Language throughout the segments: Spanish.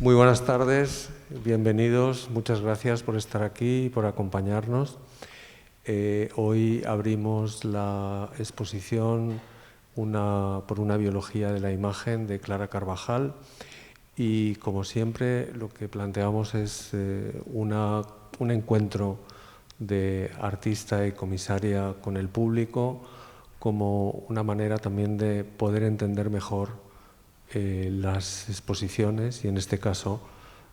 Muy buenas tardes, bienvenidos, muchas gracias por estar aquí y por acompañarnos. Hoy abrimos la exposición por una biología de la imagen de Clara Carvajal y, como siempre, lo que planteamos es un encuentro de artista y comisaria con el público como una manera también de poder entender mejor las exposiciones y, en este caso,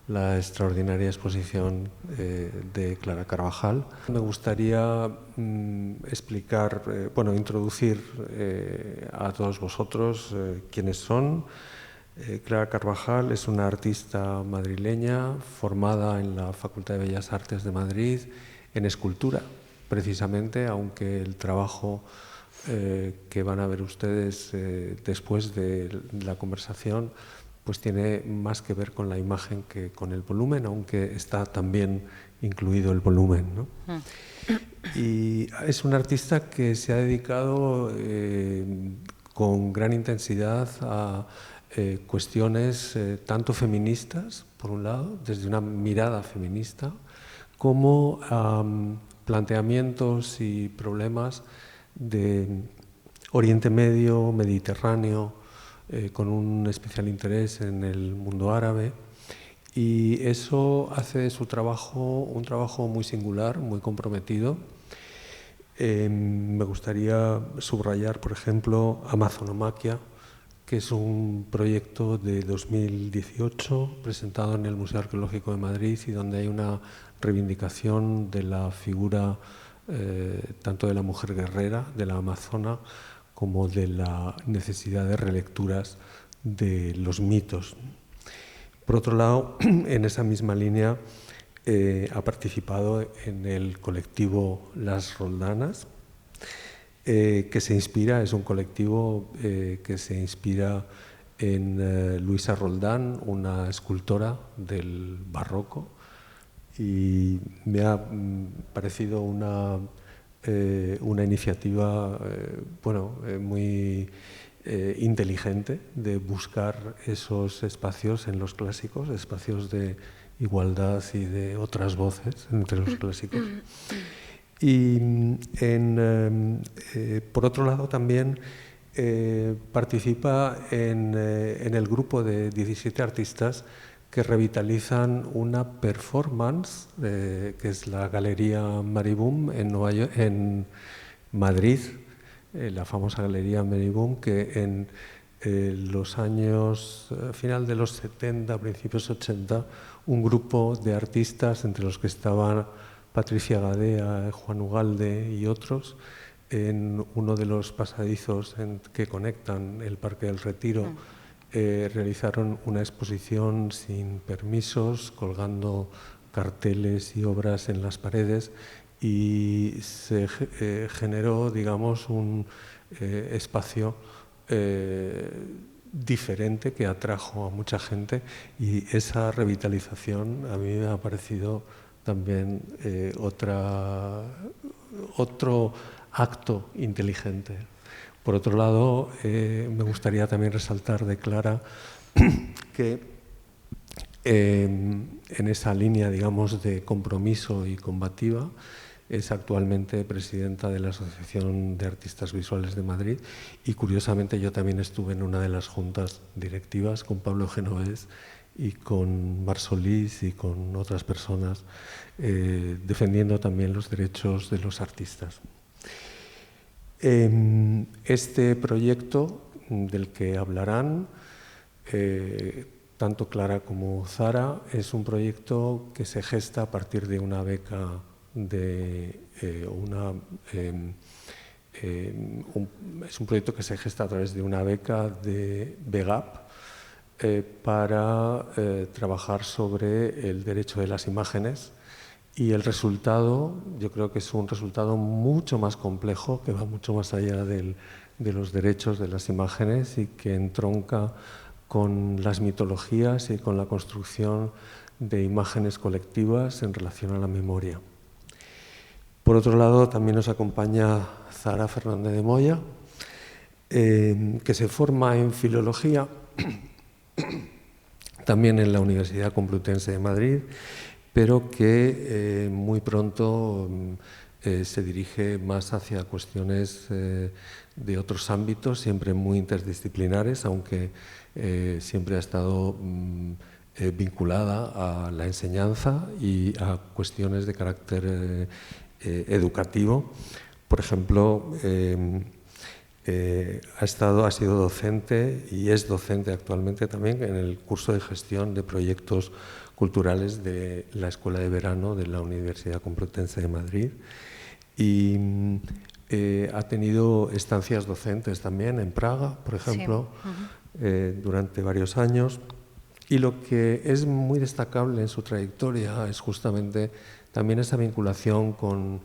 la extraordinaria exposición de Clara Carvajal. Me gustaría introducir a todos vosotros quiénes son. Clara Carvajal es una artista madrileña formada en la Facultad de Bellas Artes de Madrid en escultura, precisamente, aunque el trabajo que van a ver ustedes después de la conversación pues tiene más que ver con la imagen que con el volumen, aunque está también incluido el volumen, ¿no? Y es una artista que se ha dedicado con gran intensidad a cuestiones tanto feministas, por un lado, desde una mirada feminista, como planteamientos y problemas de Oriente Medio, Mediterráneo, con un especial interés en el mundo árabe, y eso hace de su trabajo un trabajo muy singular, muy comprometido. Me gustaría subrayar, por ejemplo, Amazonomaquia, que es un proyecto de 2018 presentado en el Museo Arqueológico de Madrid y donde hay una reivindicación de la figura tanto de la mujer guerrera, de la amazona, como de la necesidad de relecturas de los mitos. Por otro lado, en esa misma línea ha participado en el colectivo Las Roldanas, que es un colectivo que se inspira en Luisa Roldán, una escultora del barroco, y me ha parecido una iniciativa muy inteligente de buscar esos espacios en los clásicos, espacios de igualdad y de otras voces entre los clásicos. Y por otro lado también participa en el grupo de 17 artistas que revitalizan una performance que es la Galería Maribum en Madrid, la famosa Galería Maribum, que en los años, final de los 70, principios 80, un grupo de artistas, entre los que estaban Patricia Gadea, Juan Ugalde y otros, en uno de los pasadizos que conectan el Parque del Retiro, realizaron una exposición sin permisos, colgando carteles y obras en las paredes, y se generó, digamos, un espacio diferente que atrajo a mucha gente, y esa revitalización a mí me ha parecido también otro acto inteligente. Por otro lado, me gustaría también resaltar de Clara que en esa línea, digamos, de compromiso y combativa, es actualmente presidenta de la Asociación de Artistas Visuales de Madrid, y curiosamente yo también estuve en una de las juntas directivas con Pablo Genovés y con Mar Solís y con otras personas defendiendo también los derechos de los artistas. Este proyecto del que hablarán tanto Clara como Zara es un proyecto que se gesta a partir de una beca es un proyecto que se gesta a través de una beca de BEGAP para trabajar sobre el derecho de las imágenes. Y el resultado, yo creo que es un resultado mucho más complejo, que va mucho más allá de los derechos de las imágenes y que entronca con las mitologías y con la construcción de imágenes colectivas en relación a la memoria. Por otro lado, también nos acompaña Zara Fernández de Moya, que se forma en filología también en la Universidad Complutense de Madrid, pero que muy pronto se dirige más hacia cuestiones de otros ámbitos, siempre muy interdisciplinares, aunque siempre ha estado vinculada a la enseñanza y a cuestiones de carácter educativo. Por ejemplo, ha sido docente y es docente actualmente también en el curso de gestión de proyectos culturales de la Escuela de Verano de la Universidad Complutense de Madrid, y ha tenido estancias docentes también en Praga, por ejemplo, durante varios años. Y lo que es muy destacable en su trayectoria es justamente también esa vinculación con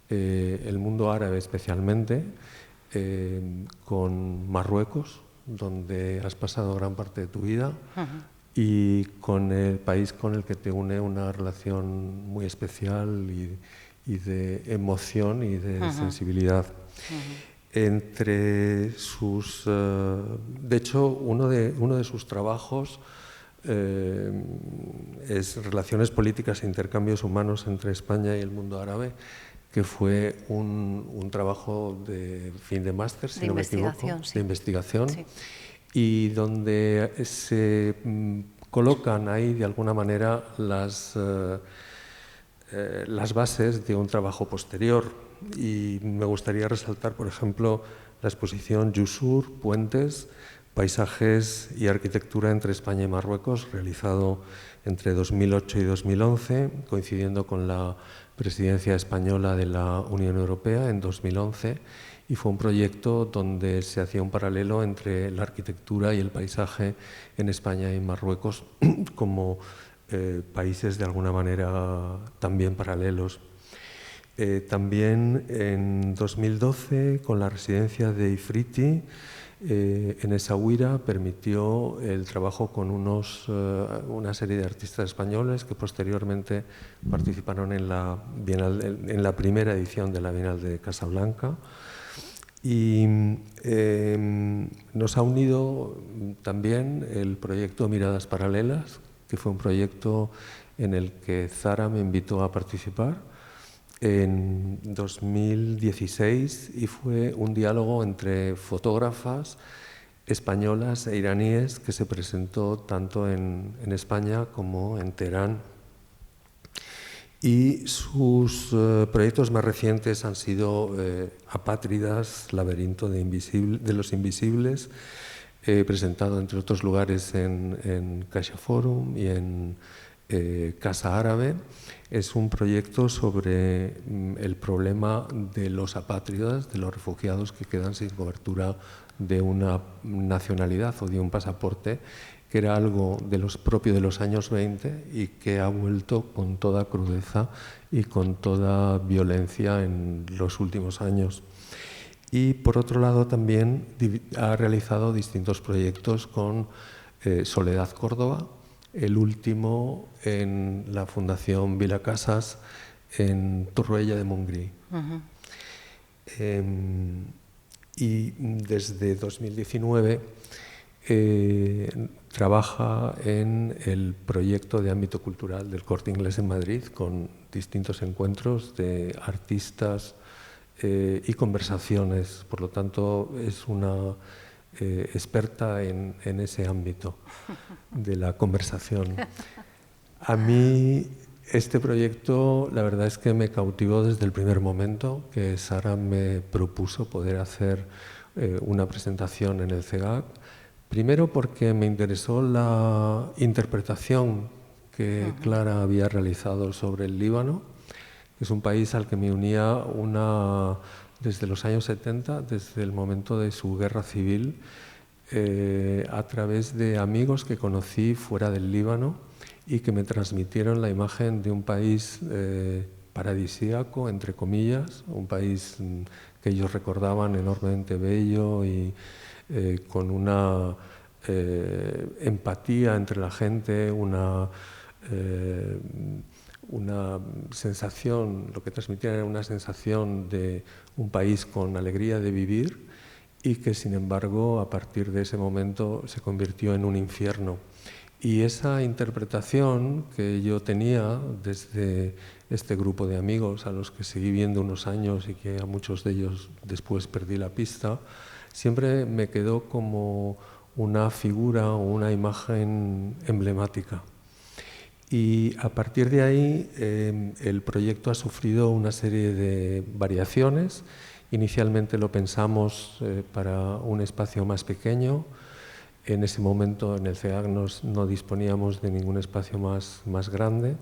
el mundo árabe, especialmente con Marruecos, donde has pasado gran parte de tu vida, y con el país con el que te une una relación muy especial y de emoción y de sensibilidad. Entre sus, de hecho, uno de sus trabajos es Relaciones políticas e intercambios humanos entre España y el mundo árabe, que fue un trabajo de fin de máster, si no me equivoco, de investigación, y donde se colocan ahí de alguna manera las bases de un trabajo posterior. Y me gustaría resaltar, por ejemplo, la exposición Yusur, Puentes, Paisajes y Arquitectura entre España y Marruecos, realizado entre 2008 y 2011, coincidiendo con la presidencia española de la Unión Europea en 2011, y fue un proyecto donde se hacía un paralelo entre la arquitectura y el paisaje en España y Marruecos como países de alguna manera también paralelos. También en 2012, con la residencia de Ifriti, en Essaouira, permitió el trabajo con una serie de artistas españoles que posteriormente participaron en la primera edición de la Bienal de Casablanca. Y nos ha unido también el proyecto Miradas Paralelas, que fue un proyecto en el que Zara me invitó a participar en 2016, y fue un diálogo entre fotógrafas españolas e iraníes que se presentó tanto en España como en Teherán. Y sus proyectos más recientes han sido Apátridas, Laberinto de los Invisibles, presentado entre otros lugares en Caixa Forum y en Casa Árabe. Es un proyecto sobre el problema de los apátridas, de los refugiados que quedan sin cobertura de una nacionalidad o de un pasaporte, que era algo propio de los años 20 y que ha vuelto con toda crudeza y con toda violencia en los últimos años. Y por otro lado también ha realizado distintos proyectos con Soledad Córdoba, el último en la Fundación Vila Casas en Torroella de Montgrí. Y desde 2019 trabaja en el proyecto de ámbito cultural del Corte Inglés en Madrid, con distintos encuentros de artistas y conversaciones. Por lo tanto, es una experta en ese ámbito de la conversación. A mí este proyecto, la verdad es que me cautivó desde el primer momento que Sara me propuso poder hacer una presentación en el CEGAC. Primero porque me interesó la interpretación que Clara había realizado sobre el Líbano, que es un país al que me unía desde los años 70, desde el momento de su guerra civil, a través de amigos que conocí fuera del Líbano y que me transmitieron la imagen de un país paradisíaco, entre comillas, un país que ellos recordaban enormemente bello y con una empatía entre la gente, una sensación, lo que transmitían era una sensación de un país con alegría de vivir, y que sin embargo a partir de ese momento se convirtió en un infierno. Y esa interpretación que yo tenía desde este grupo de amigos a los que seguí viendo unos años y que a muchos de ellos después perdí la pista, siempre me quedó como una figura o una imagen emblemática. Y a partir de ahí el proyecto ha sufrido una serie de variaciones. Inicialmente lo pensamos para un espacio más pequeño. En ese momento en el CEAC no disponíamos de ningún espacio más grande.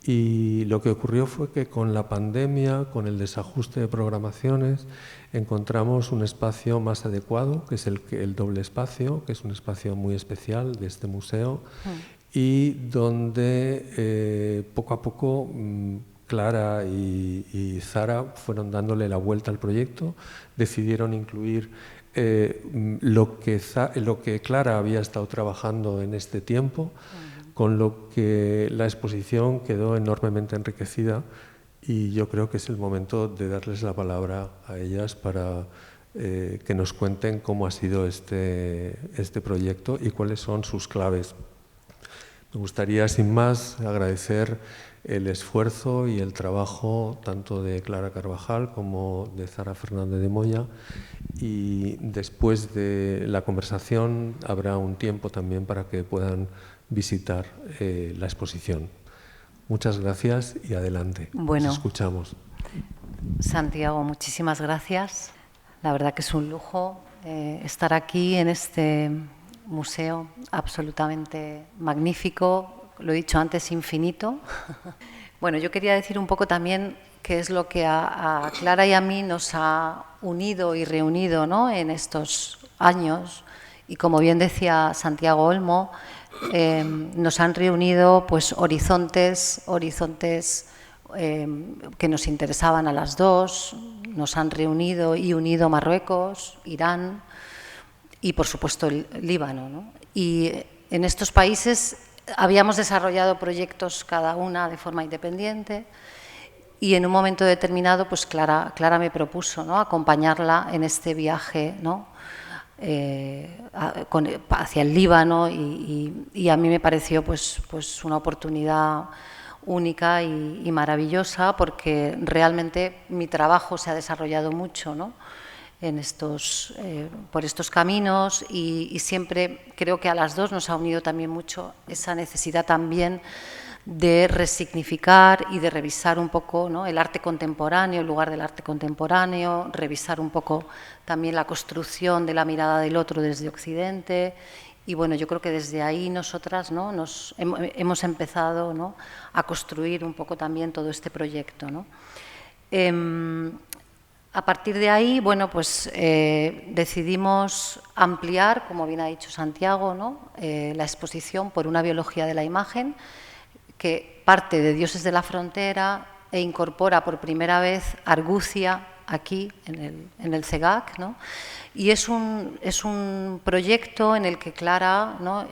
Y lo que ocurrió fue que con la pandemia, con el desajuste de programaciones, encontramos un espacio más adecuado, que es el doble espacio, que es un espacio muy especial de este museo, y donde poco a poco Clara y Zara fueron dándole la vuelta al proyecto, decidieron incluir lo que Clara había estado trabajando en este tiempo, con lo que la exposición quedó enormemente enriquecida, y yo creo que es el momento de darles la palabra a ellas para que nos cuenten cómo ha sido este proyecto y cuáles son sus claves. Me gustaría, sin más, agradecer el esfuerzo y el trabajo tanto de Clara Carvajal como de Zara Fernández de Moya, y después de la conversación habrá un tiempo también para que puedan visitar la exposición. Muchas gracias y adelante. Bueno, nos escuchamos. Santiago, muchísimas gracias. La verdad que es un lujo estar aquí en este museo absolutamente magnífico, lo he dicho antes, infinito. Bueno, yo quería decir un poco también qué es lo que a Clara y a mí nos ha unido y reunido, ¿no?, en estos años. Y como bien decía Santiago Olmo, nos han reunido pues horizontes que nos interesaban a las dos. Nos han reunido y unido Marruecos, Irán y, por supuesto, el Líbano, ¿no? Y en estos países habíamos desarrollado proyectos cada una de forma independiente, y en un momento determinado pues Clara me propuso, ¿no?, acompañarla en este viaje, ¿no?, hacia el Líbano, y a mí me pareció pues una oportunidad única y maravillosa, porque realmente mi trabajo se ha desarrollado mucho, ¿no?, por estos caminos, y siempre creo que a las dos nos ha unido también mucho esa necesidad también de resignificar y de revisar un poco, ¿no?, el arte contemporáneo, el lugar del arte contemporáneo, revisar un poco también la construcción de la mirada del otro desde Occidente. Y bueno, yo creo que desde ahí nosotras, ¿no?, hemos empezado, ¿no?, a construir un poco también todo este proyecto, ¿no? A partir de ahí, bueno, pues decidimos ampliar, como bien ha dicho Santiago, ¿no?, la exposición por una biología de la imagen, que parte de Dioses de la Frontera e incorpora por primera vez Argucia aquí en el CEGAC, ¿no? Y es un proyecto en el que Clara, ¿no?,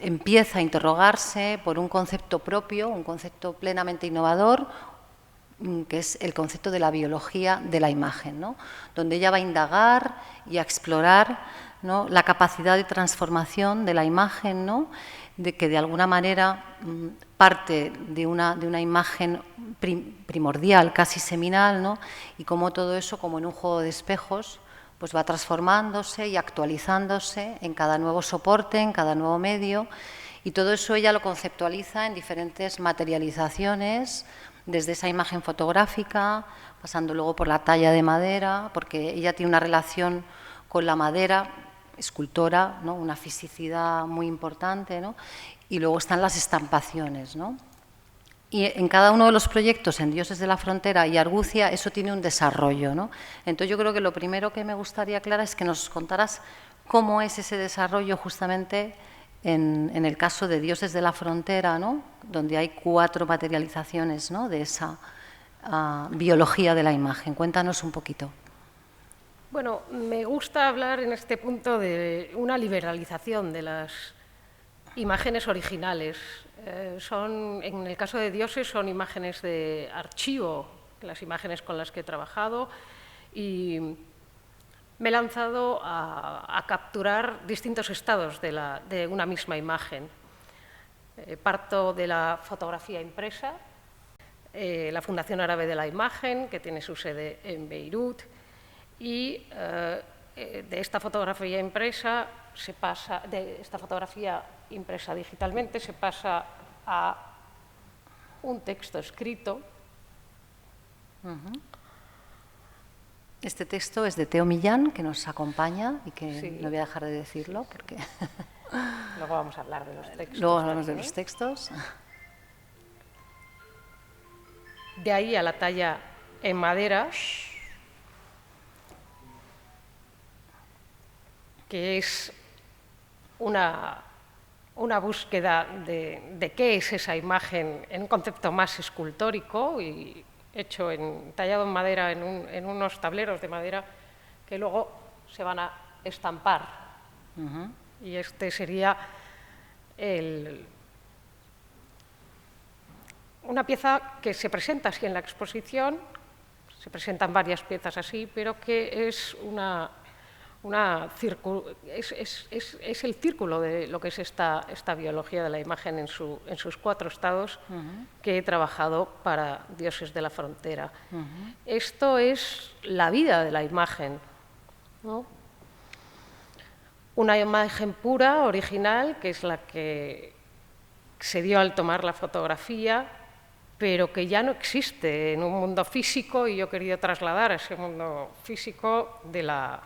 empieza a interrogarse por un concepto propio, un concepto plenamente innovador, que es el concepto de la biología de la imagen, ¿no?, donde ella va a indagar y a explorar, ¿no?, la capacidad de transformación de la imagen, ¿no?, de que de alguna manera parte de una imagen primordial, casi seminal, ¿no?, y cómo todo eso, como en un juego de espejos, pues va transformándose y actualizándose en cada nuevo soporte, en cada nuevo medio, y todo eso ella lo conceptualiza en diferentes materializaciones, desde esa imagen fotográfica, pasando luego por la talla de madera, porque ella tiene una relación con la madera, escultora, ¿no?, una fisicidad muy importante, ¿no?, y luego están las estampaciones, ¿no? Y en cada uno de los proyectos, en Dioses de la Frontera y Argucia, eso tiene un desarrollo, ¿no? Entonces yo creo que lo primero que me gustaría, Clara, es que nos contaras cómo es ese desarrollo justamente en el caso de Dioses de la Frontera, ¿no?, donde hay 4 materializaciones, ¿no?, de esa biología de la imagen. Cuéntanos un poquito. Bueno, me gusta hablar en este punto de una liberalización de las imágenes originales. En el caso de Dioses, son imágenes de archivo, las imágenes con las que he trabajado, y me he lanzado a capturar distintos estados de una misma imagen. Parto de la fotografía impresa, la Fundación Árabe de la Imagen, que tiene su sede en Beirut, y de esta fotografía impresa digitalmente se pasa a un texto escrito. Este texto es de Teo Millán, que nos acompaña y que Sí. no voy a dejar de decirlo porque Luego vamos a hablar de los textos. luego hablamos de también. los textos. De ahí a la talla en madera, que es una búsqueda de qué es esa imagen en un concepto más escultórico y hecho tallado en madera en unos tableros de madera que luego se van a estampar. Y este sería una pieza que se presenta así en la exposición, se presentan varias piezas así, pero que es es el círculo de lo que es esta biología de la imagen en sus 4 estados que he trabajado para Dioses de la Frontera. Esto es la vida de la imagen, ¿no? Una imagen pura, original, que es la que se dio al tomar la fotografía, pero que ya no existe en un mundo físico, y yo he querido trasladar a ese mundo físico de la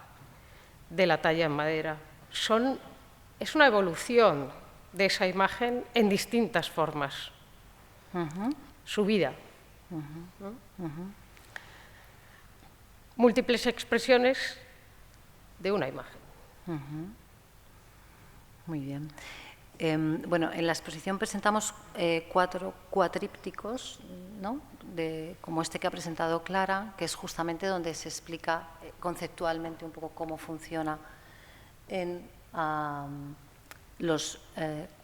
talla en madera. Es una evolución de esa imagen en distintas formas. Su vida. ¿No? Múltiples expresiones de una imagen. Muy bien. Bueno, en la exposición presentamos 4 cuatrípticos, ¿no? Como este que ha presentado Clara, que es justamente donde se explica conceptualmente un poco cómo funciona en los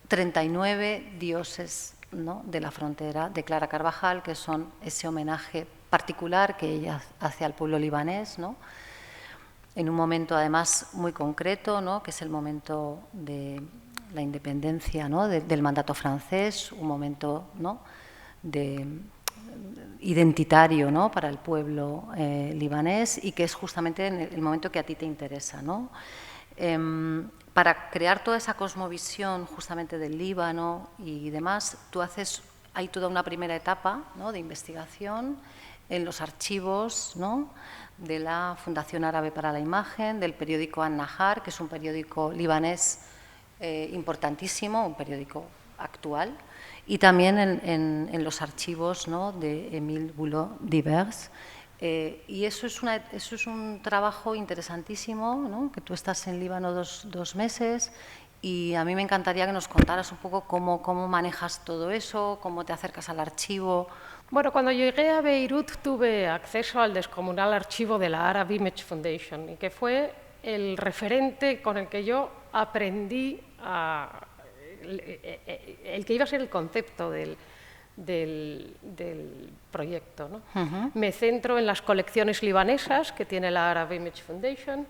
39 dioses, ¿no?, de la frontera de Clara Carvajal, que son ese homenaje particular que ella hace al pueblo libanés, ¿no?, en un momento además muy concreto, ¿no?, que es el momento de la independencia, ¿no?, del mandato francés, un momento, ¿no?, identitario, ¿no?, para el pueblo libanés, y que es justamente en el momento que a ti te interesa, ¿no? Para crear toda esa cosmovisión justamente del Líbano y demás, hay toda una primera etapa, ¿no?, de investigación en los archivos, ¿no?, de la Fundación Árabe para la Imagen, del periódico An-Nahar, que es un periódico libanés importantísimo, un periódico actual, y también en los archivos, ¿no?, de Émile Boulot-Divers. Y eso es un trabajo interesantísimo, ¿no?, que tú estás en Líbano dos meses, y a mí me encantaría que nos contaras un poco cómo manejas todo eso, cómo te acercas al archivo. Bueno, cuando llegué a Beirut tuve acceso al descomunal archivo de la Arab Image Foundation, y que fue el referente con el que yo aprendí el que iba a ser el concepto del proyecto, ¿no? Me centro en las colecciones libanesas que tiene la Arab Image Foundation.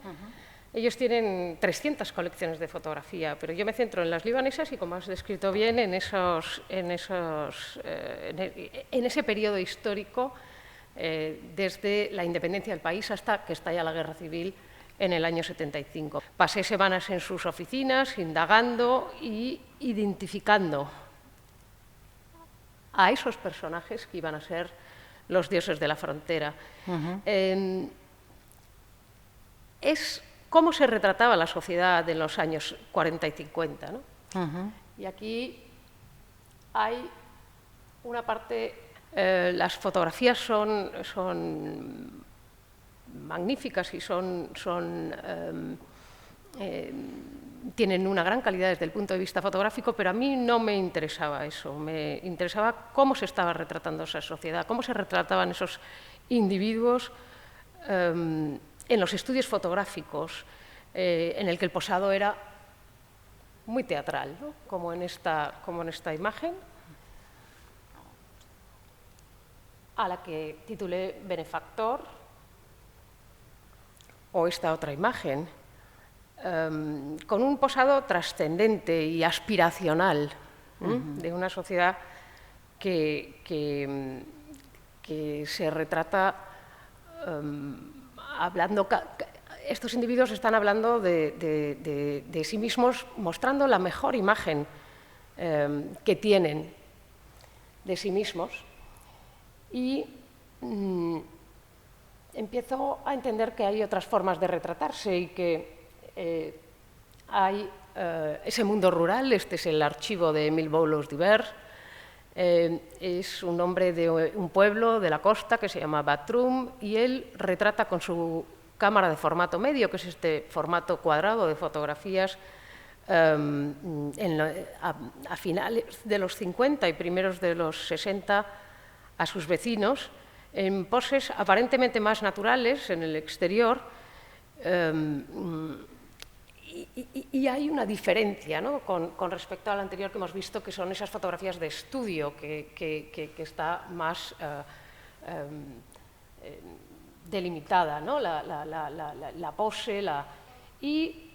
Ellos tienen 300 colecciones de fotografía, pero yo me centro en las libanesas y, como has descrito bien, en ese periodo histórico, desde la independencia del país hasta que estalla la guerra civil en el año 75. Pasé semanas en sus oficinas, indagando y identificando a esos personajes que iban a ser los dioses de la frontera. Es cómo se retrataba la sociedad en los años 40 y 50, ¿no? Y aquí hay una parte, las fotografías son magníficas y tienen una gran calidad desde el punto de vista fotográfico, pero a mí no me interesaba eso. Me interesaba cómo se estaba retratando esa sociedad, cómo se retrataban esos individuos en los estudios fotográficos, en el que el posado era muy teatral, ¿no?, como en esta imagen, a la que titulé Benefactor, o esta otra imagen, con un posado trascendente y aspiracional, de una sociedad que se retrata hablando... Estos individuos están hablando de sí mismos, mostrando la mejor imagen que tienen de sí mismos, y empiezo a entender que hay otras formas de retratarse y que hay ese mundo rural. Este es el archivo de Émile Boulos-Divers. Es un hombre de un pueblo de la costa que se llama Batrum, y él retrata con su cámara de formato medio, que es este formato cuadrado de fotografías, a finales de los 50 y primeros de los 60, a sus vecinos, en poses aparentemente más naturales en el exterior, y hay una diferencia, ¿no?, con respecto al anterior que hemos visto, que son esas fotografías de estudio, que está más delimitada, ¿no?, la pose, y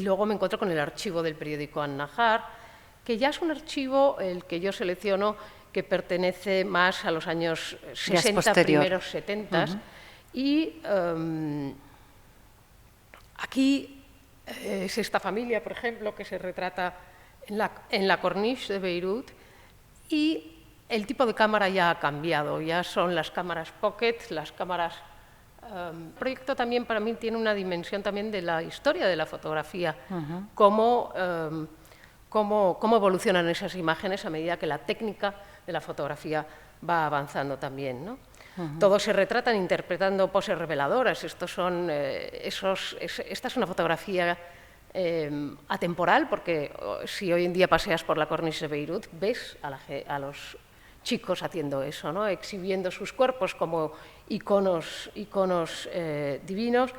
luego me encuentro con el archivo del periódico An-Nahar, que ya es un archivo, el que yo selecciono, que pertenece más a los años 60, primeros 70, y aquí es esta familia, por ejemplo, que se retrata en la Corniche de Beirut, y el tipo de cámara ya ha cambiado, ya son las cámaras pocket, las cámaras... El proyecto también para mí tiene una dimensión también de la historia de la fotografía, cómo evolucionan esas imágenes a medida que la técnica de la fotografía va avanzando también, ¿no? Todos se retratan interpretando poses reveladoras. Esta es una fotografía atemporal, porque si hoy en día paseas por la Corniche de Beirut, ves a los chicos haciendo eso, ¿no?, exhibiendo sus cuerpos como iconos divinos,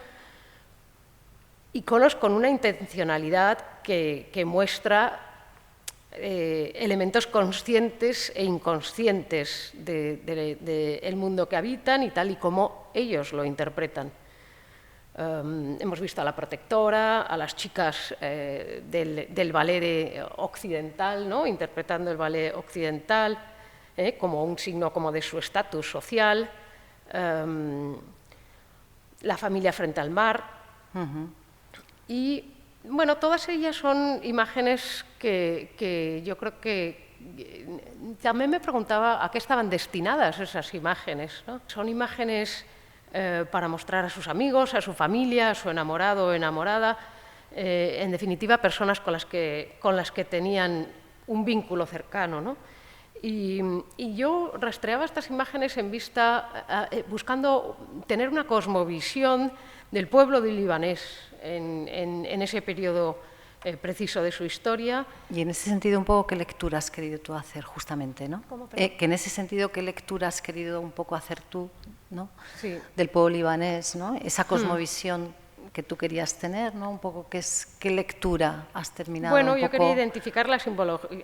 iconos con una intencionalidad que muestra elementos conscientes e inconscientes del mundo que habitan y tal y como ellos lo interpretan. Hemos visto a la protectora, a las chicas del ballet occidental, ¿no?, interpretando el ballet occidental, como un signo como de su estatus social, la familia frente al mar, y bueno, todas ellas son imágenes que yo creo que también me preguntaba a qué estaban destinadas esas imágenes, ¿no? Son imágenes para mostrar a sus amigos, a su familia, a su enamorado o enamorada, en definitiva personas con las que tenían un vínculo cercano, ¿no? Y yo rastreaba estas imágenes en vista, buscando tener una cosmovisión del pueblo libanés en ese periodo preciso de su historia. Y en ese sentido, un poco, ¿qué lectura has querido tú hacer justamente, ¿no? Que en ese sentido, ¿qué lectura has querido un poco hacer tú, ¿no?, sí, del pueblo libanés, ¿no?, esa cosmovisión que tú querías tener, ¿no? Un poco, ¿qué lectura has terminado? Bueno, yo quería identificar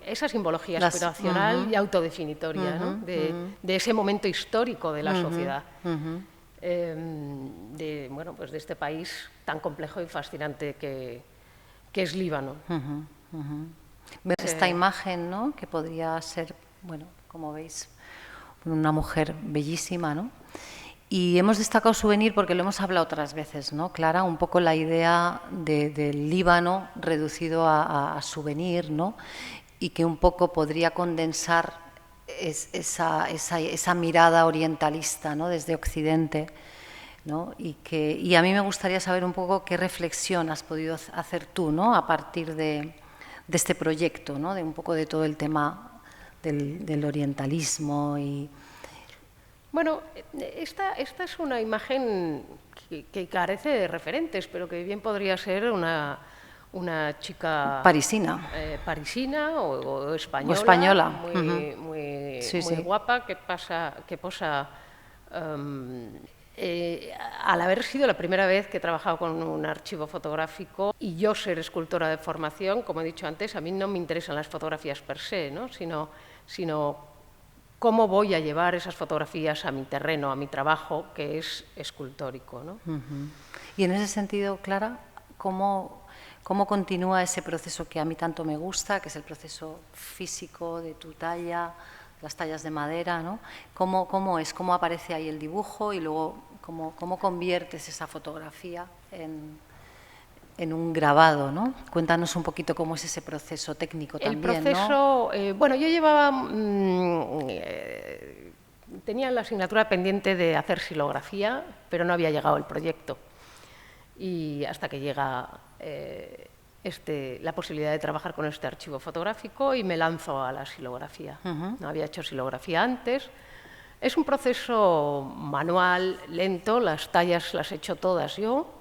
esa simbología aspiracional y autodefinitoria, ¿no?, de ese momento histórico de la sociedad, bueno, pues de este país tan complejo y fascinante que es Líbano. Esta imagen, ¿no?, que podría ser, bueno, como veis, una mujer bellísima, ¿no? Y hemos destacado Souvenir porque lo hemos hablado otras veces, ¿no, Clara? Un poco la idea del Líbano reducido a souvenir, ¿no? Y que un poco podría condensar esa mirada orientalista, ¿no?, desde Occidente, ¿no? Y a mí me gustaría saber un poco qué reflexión has podido hacer tú, ¿no?, a partir de este proyecto, ¿no?, de un poco de todo el tema del orientalismo y... Bueno, esta es una imagen que carece de referentes, pero que bien podría ser una chica parisina, o española, o española, muy guapa, que posa. Al haber sido la primera vez que he trabajado con un archivo fotográfico y yo ser escultora de formación, como he dicho antes, a mí no me interesan las fotografías per se, ¿no?, sino cómo voy a llevar esas fotografías a mi terreno, a mi trabajo, que es escultórico, ¿no? Y en ese sentido, Clara, cómo continúa ese proceso que a mí tanto me gusta, que es el proceso físico de tu talla, las tallas de madera, ¿no? ¿Cómo aparece ahí el dibujo y luego cómo conviertes esa fotografía en un grabado, ¿no? Cuéntanos un poquito cómo es ese proceso técnico también, El proceso, ¿no? bueno, yo llevaba, tenía la asignatura pendiente de hacer xilografía, pero no había llegado el proyecto. Y hasta que llega la posibilidad de trabajar con este archivo fotográfico y me lanzo a la xilografía. No había hecho xilografía antes. Es un proceso manual, lento, las tallas las he hecho todas yo.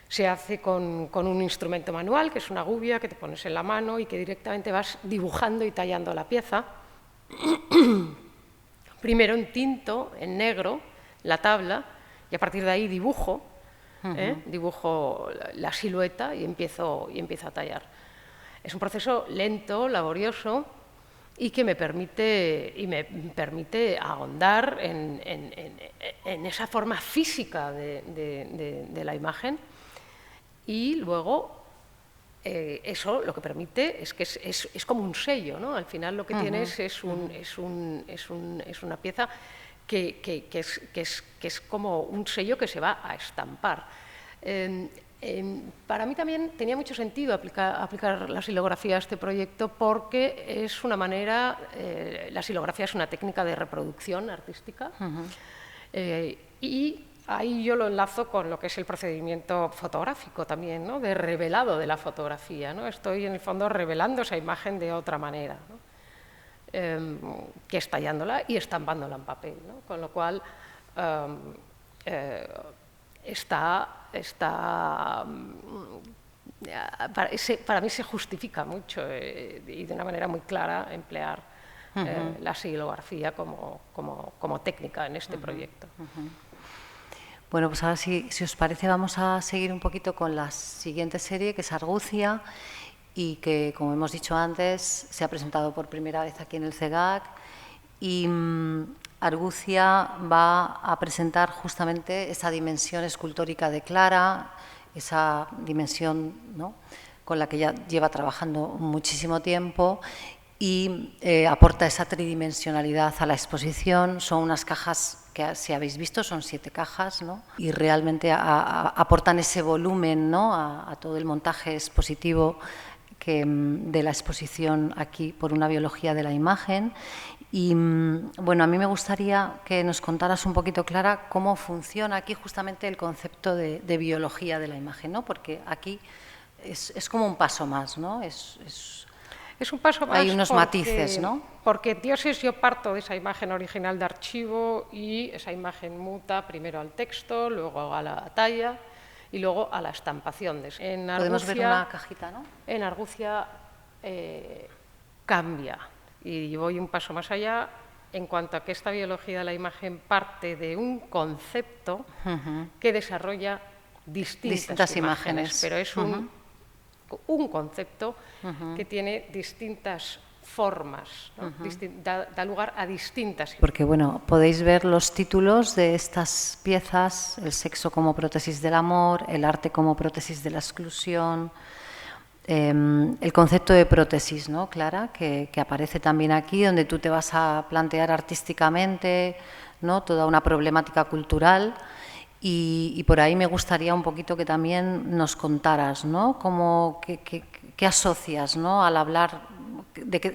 Se hace con un instrumento manual, que es una gubia que te pones en la mano y que directamente vas dibujando y tallando la pieza. Primero entinto en negro la tabla y a partir de ahí dibujo, dibujo la silueta y empiezo a tallar. Es un proceso lento, laborioso y que me permite ahondar en esa forma física de la imagen. Y luego eso lo que permite es que es como un sello, ¿no? Al final lo que tienes es una pieza que es como un sello que se va a estampar. Para mí también tenía mucho sentido aplicar la xilografía a este proyecto porque es una manera, la xilografía es una técnica de reproducción artística y ahí yo lo enlazo con lo que es el procedimiento fotográfico también, ¿no? De revelado de la fotografía, ¿no? Estoy en el fondo revelando esa imagen de otra manera, ¿no? Que es tallándola y estampándola en papel, ¿no? Con lo cual para mí se justifica mucho y de una manera muy clara emplear la xilografía como técnica en este proyecto. Bueno, pues ahora si os parece vamos a seguir un poquito con la siguiente serie, que es Argucia, y que, como hemos dicho antes, se ha presentado por primera vez aquí en el CEGAC, y Argucia va a presentar justamente esa dimensión escultórica de Clara, esa dimensión, ¿no?, con la que ya lleva trabajando muchísimo tiempo, y aporta esa tridimensionalidad a la exposición. Son unas cajas que, si habéis visto, son 7 cajas, ¿no? Y realmente aportan ese volumen, ¿no?, a todo el montaje expositivo de la exposición aquí por una biología de la imagen. Y bueno, a mí me gustaría que nos contaras un poquito, Clara, cómo funciona aquí justamente el concepto de biología de la imagen, ¿no? Porque aquí es como un paso más, ¿no? Es un paso más. Hay unos matices, ¿no? Porque Dioses, yo parto de esa imagen original de archivo y esa imagen muta primero al texto, luego a la talla y luego a la estampación. Podemos ver una cajita, ¿no? En Argucia cambia y voy un paso más allá en cuanto a que esta biología de la imagen parte de un concepto que desarrolla distintas imágenes, pero es un concepto que tiene distintas formas, ¿no? Da lugar a distintas. Porque, bueno, podéis ver los títulos de estas piezas: el sexo como prótesis del amor, el arte como prótesis de la exclusión, el concepto de prótesis, ¿no, Clara? Que aparece también aquí, donde tú te vas a plantear artísticamente, ¿no?, toda una problemática cultural. Y por ahí me gustaría un poquito que también nos contaras, ¿no?, qué asocias, ¿no?, al hablar, de que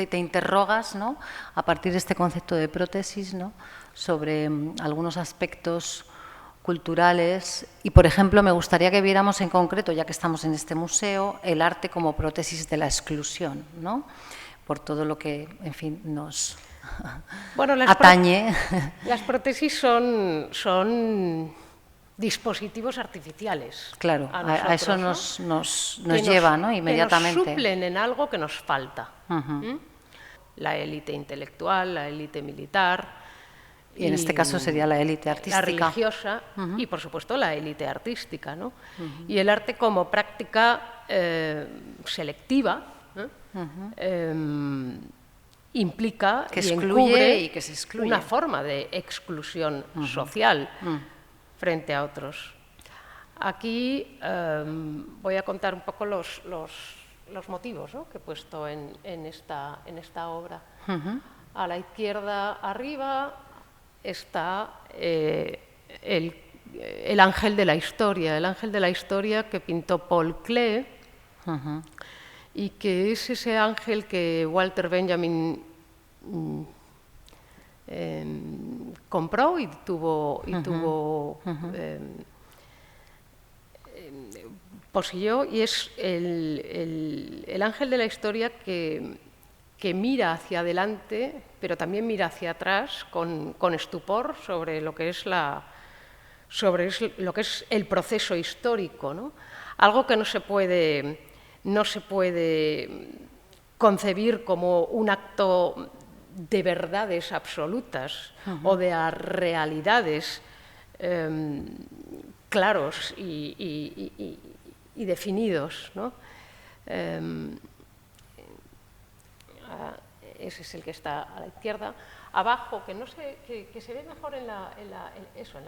te interrogas, ¿no?, a partir de este concepto de prótesis, ¿no?, sobre algunos aspectos culturales. Y, por ejemplo, me gustaría que viéramos en concreto, ya que estamos en este museo, el arte como prótesis de la exclusión, ¿no?, por todo lo que, en fin, nos atañe. Las prótesis son dispositivos artificiales. Claro, a eso nos lleva, ¿no?, inmediatamente. Que nos suplen en algo que nos falta. La élite intelectual, la élite militar. Y en este caso sería la élite artística. La religiosa y, por supuesto, la élite artística, ¿no? Y el arte como práctica selectiva, implica que y excluye encubre y que se excluye. Una forma de exclusión social frente a otros. Aquí voy a contar un poco los motivos, ¿no?, que he puesto en esta obra. A la izquierda arriba está el ángel de la historia que pintó Paul Klee, y que es ese ángel que Walter Benjamin compró y poseyó, y es el ángel de la historia que mira hacia adelante, pero también mira hacia atrás con estupor sobre lo que es el proceso histórico, ¿no? Algo que no se puede concebir como un acto de verdades absolutas o de realidades claros y definidos, ¿no? Ese es el que está a la izquierda. Abajo, que no sé, que se ve mejor en la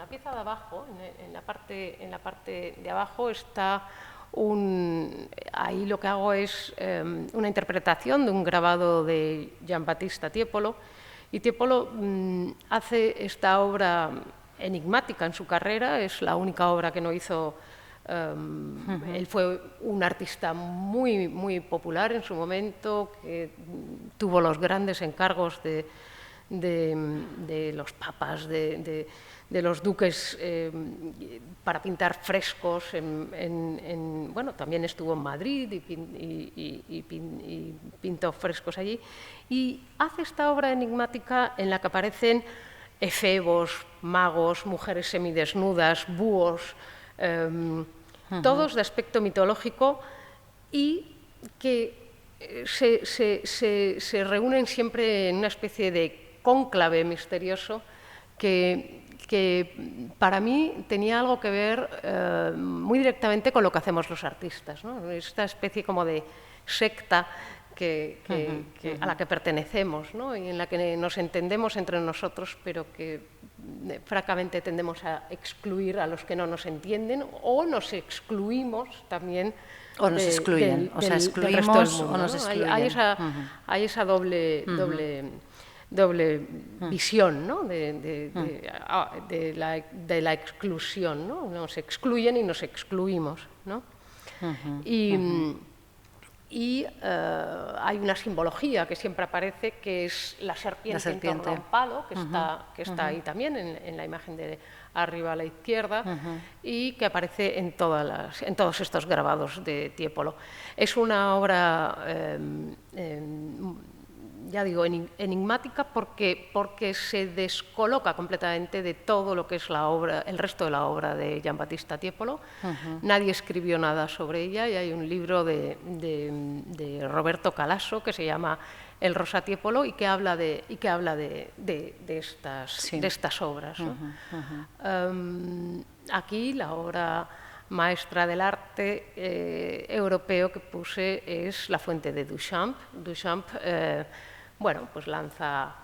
pieza de abajo, en la parte de abajo está ahí lo que hago es una interpretación de un grabado de Giambattista Tiepolo, y Tiepolo hace esta obra enigmática en su carrera, es la única obra que no hizo. Él fue un artista muy, muy popular en su momento, que tuvo los grandes encargos de los papas, de los duques, para pintar frescos. Bueno, también estuvo en Madrid y pintó frescos allí. Y hace esta obra enigmática en la que aparecen efebos, magos, mujeres semidesnudas, búhos, todos de aspecto mitológico, y que se reúnen siempre en una especie de cónclave misterioso que para mí tenía algo que ver muy directamente con lo que hacemos los artistas, ¿no? Esta especie como de secta a la que pertenecemos, ¿no? Y en la que nos entendemos entre nosotros, pero que francamente tendemos a excluir a los que no nos entienden, o nos excluimos también. O nos excluyen, o sea, excluimos o nos excluyen. Hay esa doble visión, ¿no?, de la exclusión, ¿no? Nos excluyen y nos excluimos, ¿no? Y hay una simbología que siempre aparece, que es la serpiente en torno a un palo, que está ahí también en la imagen de arriba a la izquierda, y que aparece en todos estos grabados de Tiepolo. Es una obra, ya digo, enigmática porque se descoloca completamente de todo lo que es el resto de la obra de Giambattista Tiepolo. Nadie escribió nada sobre ella, y hay un libro de Roberto Calasso que se llama El Rosa Tiepolo, y que habla de estas obras, ¿no? Aquí la obra maestra del arte europeo que puse es La fuente de Duchamp. Duchamp, bueno, pues lanza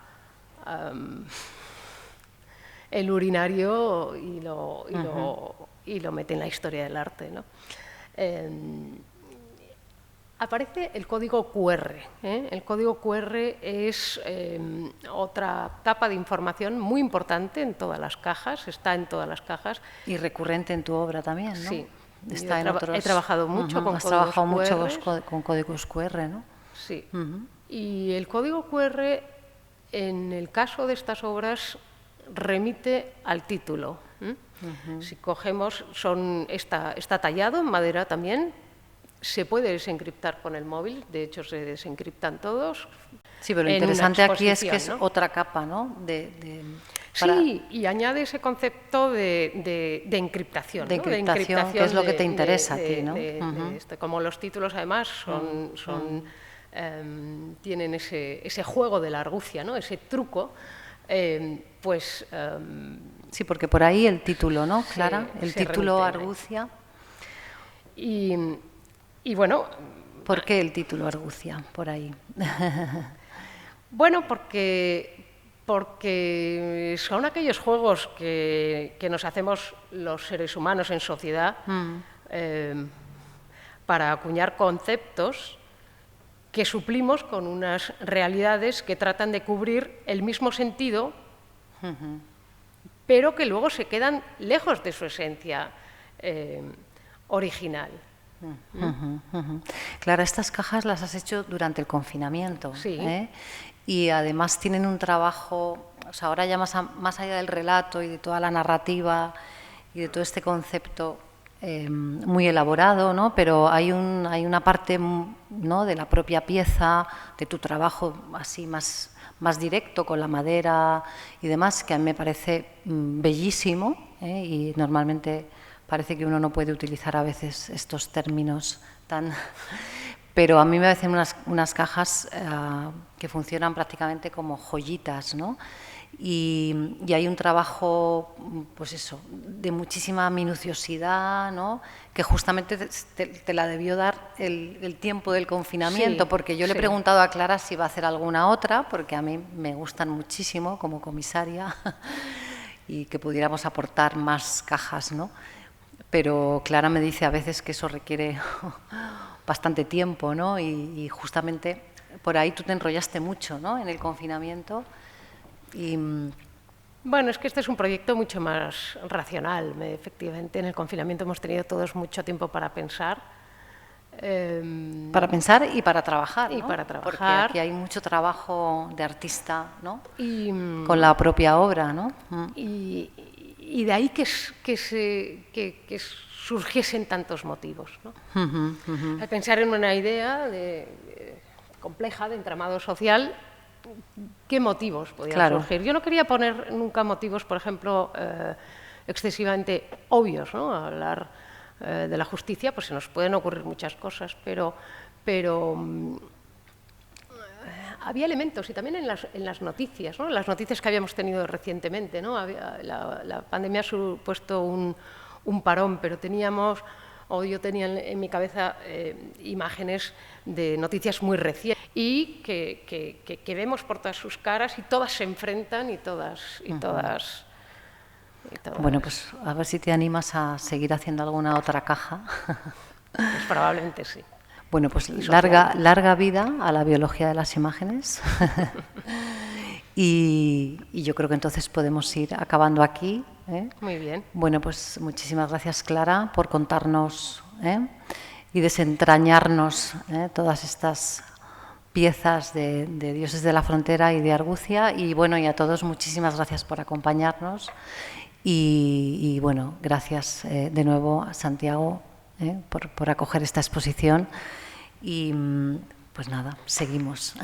el urinario y lo mete en la historia del arte, ¿no? Aparece el código QR. El código QR es otra capa de información muy importante en todas las cajas, está en todas las cajas. Y recurrente en tu obra también, ¿no? Sí. He trabajado mucho con códigos QR. mucho con códigos QR, ¿no? Sí. Y el código QR, en el caso de estas obras, remite al título. Si cogemos, está tallado en madera también. Se puede desencriptar con el móvil, de hecho se desencriptan todos. Sí, pero lo interesante aquí es que es, ¿no?, otra capa, ¿no? Sí, y añade ese concepto de encriptación. De encriptación, que es lo que te interesa a ti, ¿no? Como los títulos además tienen ese juego de la argucia, ¿no?, ese truco, pues... sí, porque por ahí el título, ¿no, Clara? El título argucia. Y bueno... ¿Por qué el título argucia por ahí? Bueno, porque porque son aquellos juegos que nos hacemos los seres humanos en sociedad para acuñar conceptos que suplimos con unas realidades que tratan de cubrir el mismo sentido, pero que luego se quedan lejos de su esencia original. Clara, estas cajas las has hecho durante el confinamiento. Sí. Y además tienen un trabajo, o sea, ahora ya más allá del relato y de toda la narrativa y de todo este concepto muy elaborado, ¿no? Pero hay una parte, ¿no?, de la propia pieza, de tu trabajo así más directo con la madera y demás, que a mí me parece bellísimo, y normalmente parece que uno no puede utilizar a veces estos términos tan... Pero a mí me parecen unas cajas que funcionan prácticamente como joyitas, ¿no? Y hay un trabajo, pues eso, de muchísima minuciosidad, ¿no?, que justamente te la debió dar el tiempo del confinamiento, Sí, porque yo le he preguntado a Clara si va a hacer alguna otra, porque a mí me gustan muchísimo como comisaria y que pudiéramos aportar más cajas, ¿no? Pero Clara me dice a veces que eso requiere bastante tiempo, ¿no? Y justamente por ahí tú te enrollaste mucho, ¿no?, en el confinamiento. Bueno, es que este es un proyecto mucho más racional. Efectivamente, en el confinamiento hemos tenido todos mucho tiempo para pensar. Para pensar y para trabajar, ¿no? Y para trabajar. Porque aquí hay mucho trabajo de artista, ¿no? Y, con la propia obra, ¿no? Y de ahí que surgiesen tantos motivos, ¿no? Al pensar en una idea compleja de entramado social, ¿qué motivos podían surgir? Yo no quería poner nunca motivos, por ejemplo, excesivamente obvios, ¿no? A hablar de la justicia, pues se nos pueden ocurrir muchas cosas, pero había elementos, y también en las noticias, ¿no? Las noticias que habíamos tenido recientemente, ¿no? La pandemia ha supuesto un parón, pero yo tenía en mi cabeza imágenes de noticias muy recientes y que vemos por todas sus caras y todas se enfrentan y todas. Bueno, pues a ver si te animas a seguir haciendo alguna otra caja. Pues probablemente sí. Bueno, pues larga vida a la biología de las imágenes. Y yo creo que entonces podemos ir acabando aquí. Muy bien. Bueno, pues muchísimas gracias, Clara, por contarnos y desentrañarnos todas estas piezas de Dioses de la Frontera y de Argucia. Y bueno, y a todos muchísimas gracias por acompañarnos. Y bueno, gracias de nuevo a Santiago por acoger esta exposición. Y pues nada, seguimos.